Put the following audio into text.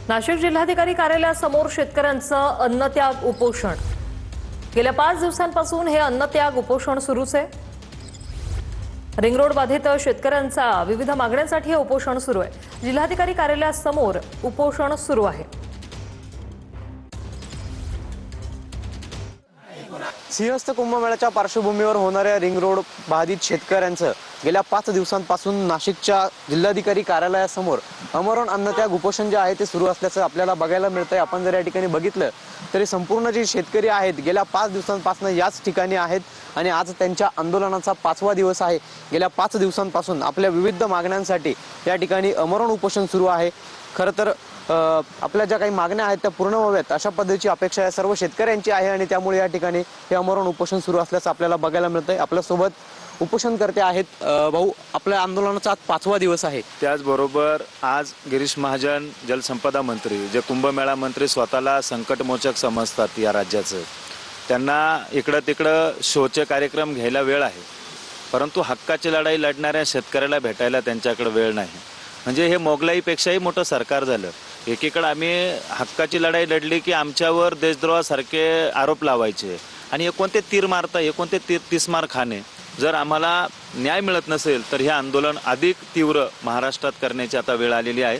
नाशिक जिल्हाधिकारी कार्यालयासमोर शेतकऱ्यांचं अन्नत्याग उपोषण। गेल्या 5 दिवसांपासून हे अन्नत्याग उपोषण सुरूच आहे। रिंग रोड बाधित शेतकऱ्यांचा विविध मागण्यांसाठी हे उपोषण सुरू आहे। जिल्हाधिकारी कार्यालयासमोर उपोषण सुरू आहे। सिंहस्थ कुंभमेळ्याच्या पार्श्वभूमीवर होणाऱ्या रिंग रोड बाधित शेतकऱ्यांचं गेल्या 5 दिवसांपासून नाशिकच्या जिल्हाधिकारी कार्यालयासमोर अमरण अन्नत्याग उपोषण जे आहे ते सुरू असल्याचं आपल्याला बघायला मिळतंय। आपण जर या ठिकाणी बघितलं तरी संपूर्ण जे शेतकरी आहेत गेल्या 5 दिवसांपासून याच ठिकाणी आहेत आणि आज त्यांच्या आंदोलनाचा 5वा दिवस आहे। गेल्या 5 दिवसांपासून आपल्या विविध मागण्यांसाठी या ठिकाणी अमरण उपोषण सुरू आहे। खरं तर आपल्या ज्या काही मागण्या आहेत त्या पूर्ण व्हाव्यात अशा पद्धतीची अपेक्षा या सर्व शेतकऱ्यांची आहे आणि त्यामुळे या ठिकाणी हे अमरण उपोषण सुरू असल्याचं आपल्याला बघायला मिळतंय। आपल्यासोबत उपोषणकर्ते आहेत। भाऊ, आपल्या आंदोलनाचा आज 5वा दिवस आहे। त्याचबरोबर आज गिरीश महाजन जलसंपदा मंत्री, जे कुंभमेळा मंत्री स्वतःला संकटमोचक समजतात या राज्याचं, त्यांना इकडं तिकडं शोचे कार्यक्रम घ्यायला वेळ आहे, परंतु हक्काची लढाई लढणाऱ्या शेतकऱ्याला भेटायला त्यांच्याकडे वेळ नाही। म्हणजे हे मोगलाईपेक्षाही मोठं सरकार झालं। एकीकडे आम्ही हक्काची लढाई लढली की आमच्यावर देशद्रोहासारखे आरोप लावायचे आणि हे कोणते तीर मारता, हे कोणते तीसमार खाणे। जर आम्हाला न्याय मिळत नसेल तर हे आंदोलन अधिक तीव्र महाराष्ट्रात करण्याची आता वेळ आलेली आहे।